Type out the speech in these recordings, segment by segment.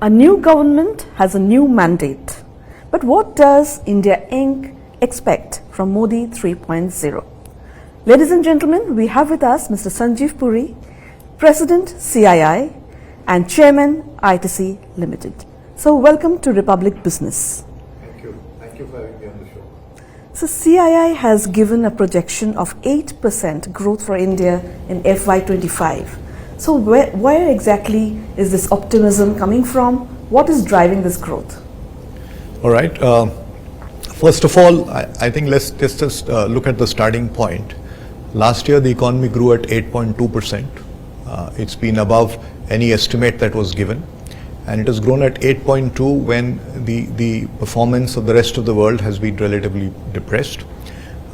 A new government has a new mandate. But what does India Inc. expect from Modi 3.0? Ladies and gentlemen, we have with us Mr. Sanjiv Puri, President CII and Chairman ITC Limited. So welcome to Republic Business. Thank you. Thank you for having me on the show. So CII has given a projection of 8% growth for India in FY25. So where exactly is this optimism coming from? What is driving this growth? All right. First of all, I think let's just look at the starting point. Last year, the economy grew at 8.2%. It's been above any estimate that was given. And it has grown at 8.2 when the performance of the rest of the world has been relatively depressed.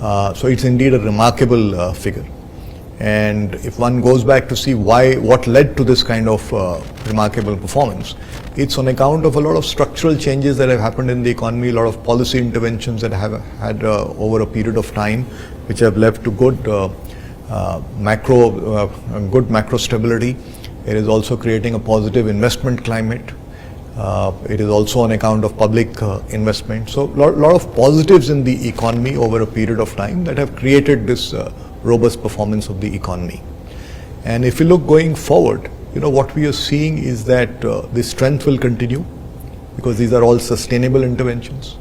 So it's indeed a remarkable figure. And if one goes back to see what led to this kind of remarkable performance, it's on account of a lot of structural changes that have happened in the economy, a lot of policy interventions that have had over a period of time, which have led to good macro stability. It is also creating a positive investment climate. It is also on account of public investment. So a lot of positives in the economy over a period of time that have created this robust performance of the economy. And if you look going forward, what we are seeing is that the strength will continue because these are all sustainable interventions.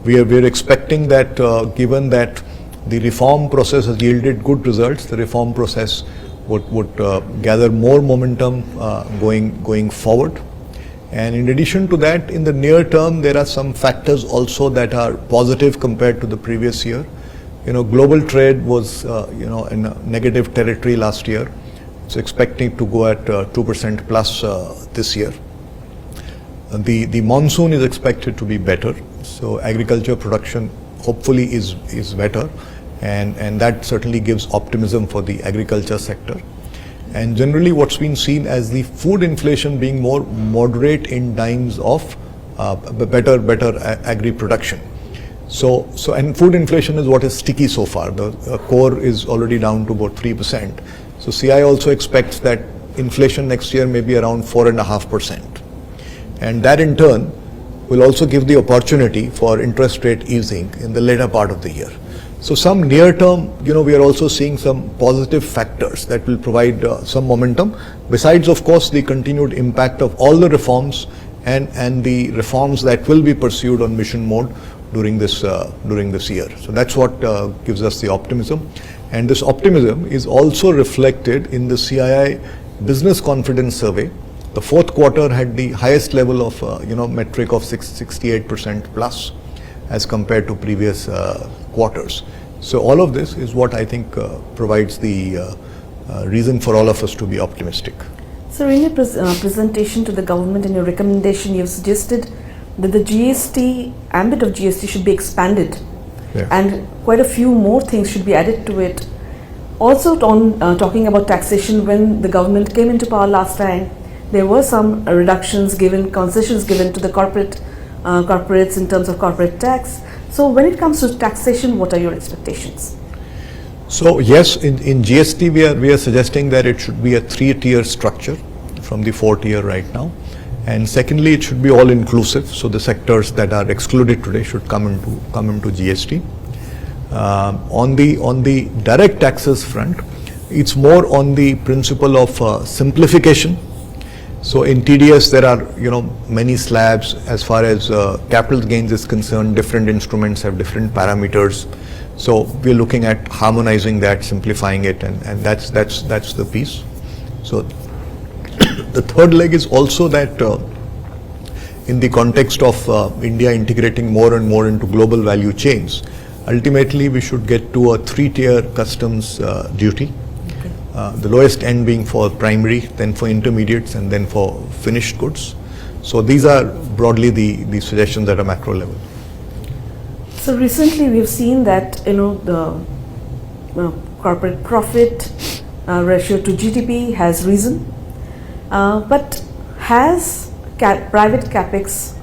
We are expecting that given that the reform process has yielded good results, the reform process would gather more momentum going forward. And in addition to that, in the near term, there are some factors also that are positive compared to the previous year. Global trade was, in a negative territory last year. It's expecting to go at 2% plus this year. The monsoon is expected to be better. So agriculture production hopefully is better. And that certainly gives optimism for the agriculture sector. And generally what's been seen as the food inflation being more moderate in times of better agri production. So and food inflation is what is sticky so far. The core is already down to about 3%. So CII also expects that inflation next year may be around 4.5%. And that in turn will also give the opportunity for interest rate easing in the later part of the year. So some near term, we are also seeing some positive factors that will provide some momentum, besides of course the continued impact of all the reforms and the reforms that will be pursued on mission mode during this year. So that's what gives us the optimism. And this optimism is also reflected in the CII Business Confidence Survey. The fourth quarter had the highest level of metric of 68% plus as compared to previous quarters. So all of this is what I think provides the reason for all of us to be optimistic. So in your presentation to the government and your recommendation, you've suggested that the GST, ambit of GST should be expanded, yeah, and quite a few more things should be added to it. Also talking about taxation, when the government came into power last time, there were some reductions given, concessions given to the corporates in terms of corporate tax. So when it comes to taxation, what are your expectations? So yes, in GST we are suggesting that it should be a 3-tier structure from the 4th-tier right now. And secondly, it should be all inclusive. So the sectors that are excluded today should come into GST. On the direct taxes front, it's more on the principle of simplification. So in TDS, there are many slabs as far as capital gains is concerned. Different instruments have different parameters. So we're looking at harmonizing that, simplifying it, and that's the piece. So the third leg is also that in the context of India integrating more and more into global value chains, ultimately we should get to a 3-tier customs duty. The lowest end being for primary, then for intermediates, and then for finished goods. So these are broadly the suggestions at a macro level. So recently we've seen that the corporate profit ratio to GDP has risen, but has private capex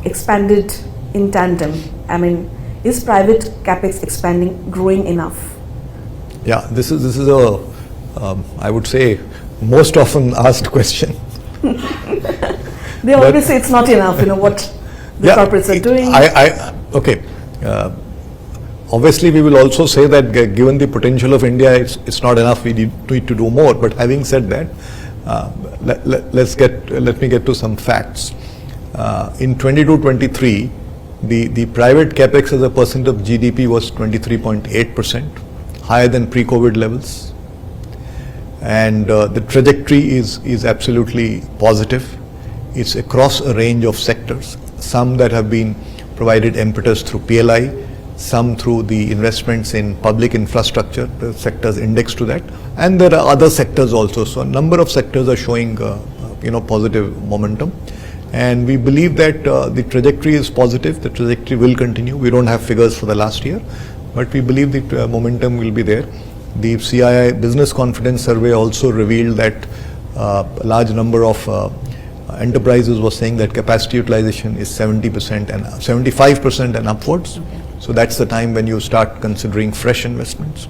expanded in tandem? I mean, is private capex expanding, growing enough? Yeah, this is a I would say most often asked question. They always say it's not enough, what the corporates are doing. Okay. Obviously, we will also say that given the potential of India, it's not enough. We need to do more. But having said that, let me get to some facts. In 22-23, the private capex as a percent of GDP was 23.8%, higher than pre-COVID levels, and the trajectory is absolutely positive. It's across a range of sectors. Some that have been provided impetus through PLI, some through the investments in public infrastructure, the sectors indexed to that, and there are other sectors also. So a number of sectors are showing positive momentum, and we believe that the trajectory is positive. The trajectory will continue. We don't have figures for the last year, but we believe the momentum will be there. The CII Business Confidence Survey also revealed that a large number of enterprises was saying that capacity utilization is 70% and 75% and upwards. Okay. So that's the time when you start considering fresh investments.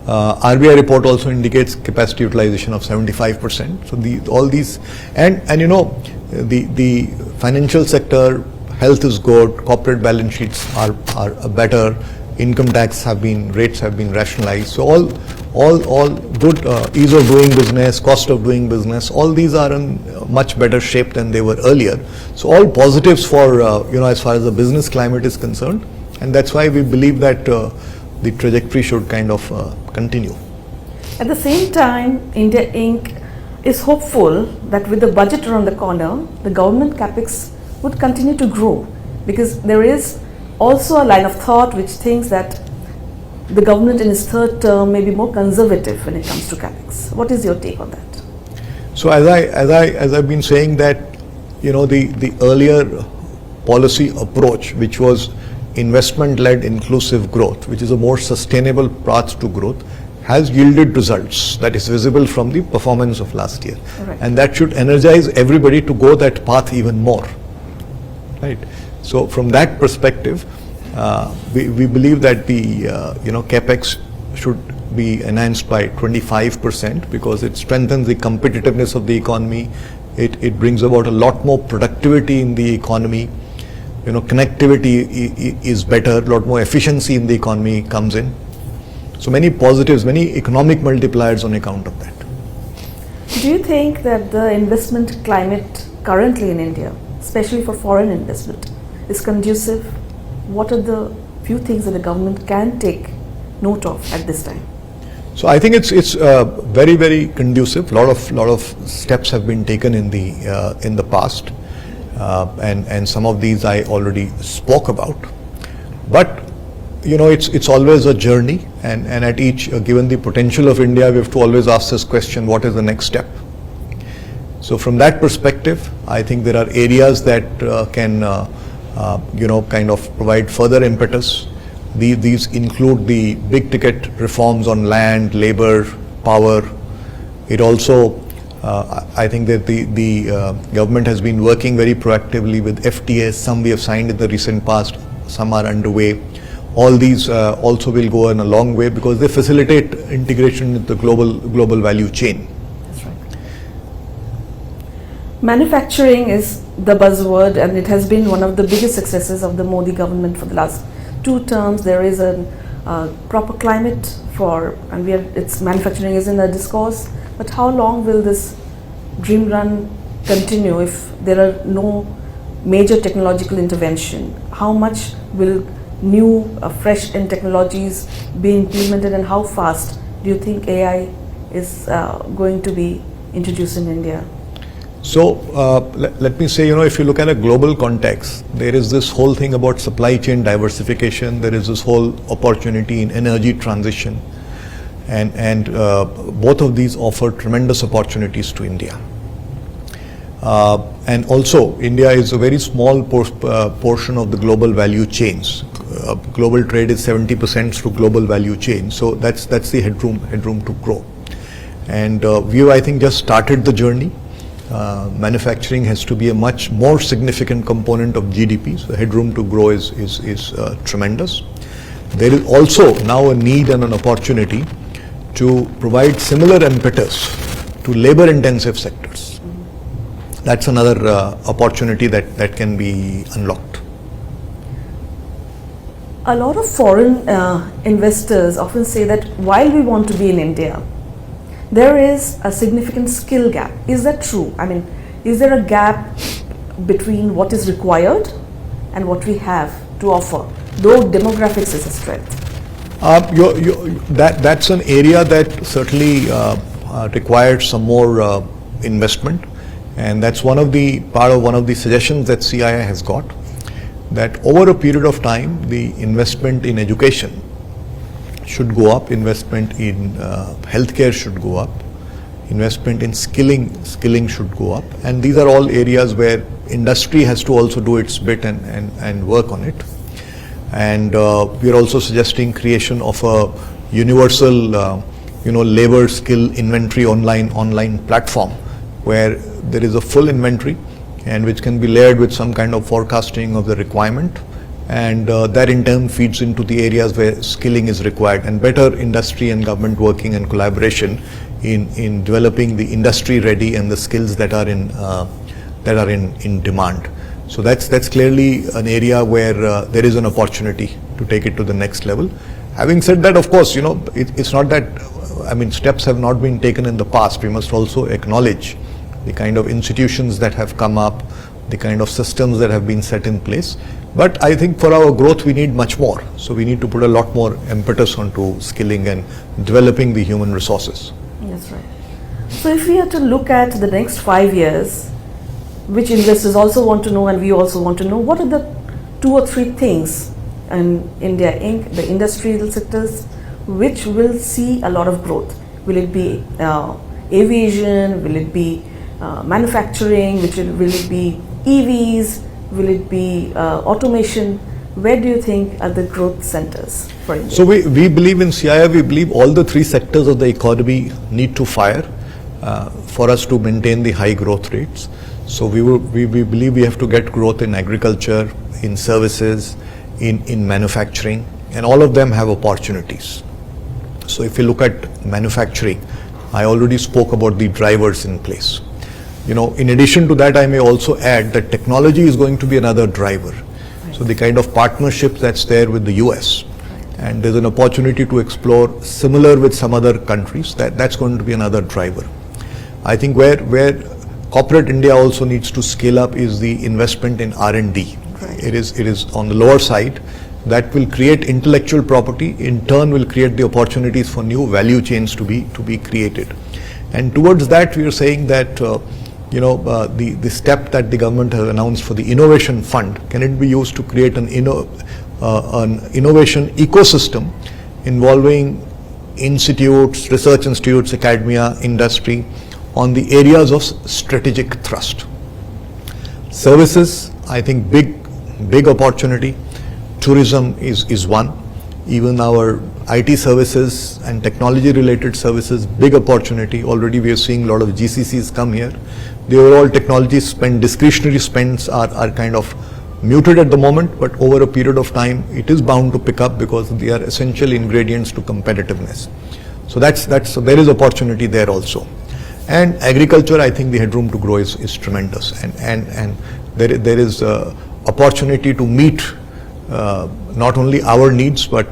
RBI report also indicates capacity utilization of 75%. So all these, and the financial sector health is good. Corporate balance sheets are better. Income tax rates have been rationalized. So all good. Ease of doing business, cost of doing business. All these are in much better shape than they were earlier. So all positives for as far as the business climate is concerned, and that's why we believe that the trajectory should kind of continue. At the same time, India Inc. is hopeful that with the budget around the corner, the government capex would continue to grow, because there is also a line of thought which thinks that the government in its third term may be more conservative when it comes to capex. What is your take on that? So as I've been saying that, the earlier policy approach, which was investment-led inclusive growth, which is a more sustainable path to growth, has yielded results that is visible from the performance of last year. Right. And that should energize everybody to go that path even more. Right. So from that perspective, we believe that the capex should be enhanced by 25% because it strengthens the competitiveness of the economy. It brings about a lot more productivity in the economy. Connectivity is better. A lot more efficiency in the economy comes in. So many positives, many economic multipliers on account of that. Do you think that the investment climate currently in India, especially for foreign investment, is conducive? What are the few things that the government can take note of at this time? So I think it's very, very conducive. Lot of steps have been taken in the past, and some of these I already spoke about. But it's always a journey, and at each given the potential of India, we have to always ask this question: what is the next step? So from that perspective, I think there are areas that can kind of provide further impetus. These include the big ticket reforms on land, labor, power. It also, I think that the government has been working very proactively with FTAs. Some we have signed in the recent past, some are underway. All these also will go in a long way because they facilitate integration with the global value chain. That's right. Manufacturing is the buzzword, and it has been one of the biggest successes of the Modi government for the last 2 terms. There is a proper climate and its manufacturing is in the discourse. But how long will this dream run continue if there are no major technological intervention? How much will new, fresh technologies be implemented, and how fast do you think AI is going to be introduced in India? So let me say, if you look at a global context, there is this whole thing about supply chain diversification. There is this whole opportunity in energy transition, and both of these offer tremendous opportunities to India. And also, India is a very small portion of the global value chains. Global trade is 70% through global value chain. So that's the headroom to grow. And we have, I think, just started the journey. Manufacturing has to be a much more significant component of GDP. So the headroom to grow is tremendous. There is also now a need and an opportunity to provide similar impetus to labor-intensive sectors. that's another opportunity that can be unlocked. A lot of foreign investors often say that while we want to be in India, there is a significant skill gap. Is that true? I mean, is there a gap between what is required and what we have to offer, though demographics is a strength? That's an area that certainly requires some more investment, and that's one of the suggestions that CII has got, that over a period of time the investment in education should go up, investment in healthcare should go up, investment in skilling should go up, and these are all areas where industry has to also do its bit and work on it. And we are also suggesting creation of a universal labor skill inventory online platform, where there is a full inventory and which can be layered with some kind of forecasting of the requirement, and that in turn feeds into the areas where skilling is required, and better industry and government working and collaboration in developing the industry ready and the skills that are in demand. So that's clearly an area where there is an opportunity to take it to the next level. Having said that, of course, it's not that, steps have not been taken in the past. We must also acknowledge the kind of institutions that have come up, the kind of systems that have been set in place. But I think for our growth we need much more. So we need to put a lot more impetus onto skilling and developing the human resources. That's right. So if we are to look at the next 5 years, which investors also want to know and we also want to know, what are the 2 or 3 things in India Inc., the industrial sectors, which will see a lot of growth? Will it be aviation? Will it be manufacturing? Will it be EVs? Will it be automation? Where do you think are the growth centers for India? So we believe in CII, we believe all the 3 sectors of the economy need to fire for us to maintain the high growth rates. So we believe we have to get growth in agriculture, in services, in manufacturing, and all of them have opportunities. So if you look at manufacturing, I already spoke about the drivers in place. In addition to that, I may also add that technology is going to be another driver. Right. So the kind of partnership that's there with the US, right, and there's an opportunity to explore similar with some other countries, that's going to be another driver. I think where corporate India also needs to scale up is the investment in R&D. Right. It is on the lower side. That will create intellectual property, in turn will create the opportunities for new value chains to be created. And towards that, we are saying that the step that the government has announced for the innovation fund, can it be used to create an innovation ecosystem involving institutes, research institutes, academia, industry, on the areas of strategic thrust. Services, I think big opportunity. Tourism is one. Even our IT services and technology related services, big opportunity. Already we are seeing a lot of GCCs come here. The overall technology spend, discretionary spends are kind of muted at the moment, but over a period of time it is bound to pick up because they are essential ingredients to competitiveness. So so there is opportunity there also. And agriculture, I think the headroom to grow is tremendous, and there is opportunity to meet not only our needs but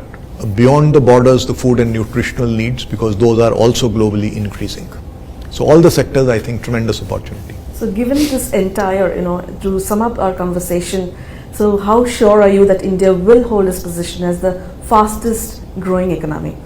beyond the borders, the food and nutritional needs, because those are also globally increasing. So all the sectors, I think, tremendous opportunity. So given this entire, to sum up our conversation, so how sure are you that India will hold its position as the fastest growing economy?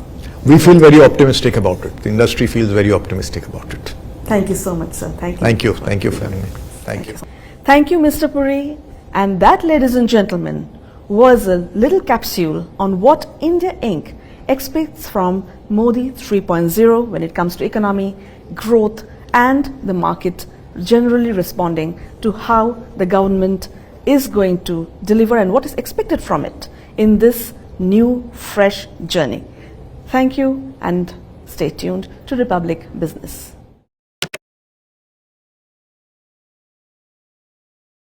We feel very optimistic about it. The industry feels very optimistic about it. Thank you so much, sir. Thank you. Thank you. Thank you for having me. Thank you. Thank you, Mr. Puri. And that, ladies and gentlemen, was a little capsule on what India Inc. expects from Modi 3.0 when it comes to economy, growth, and the market generally responding to how the government is going to deliver and what is expected from it in this new, fresh journey. Thank you, and stay tuned to Republic Business.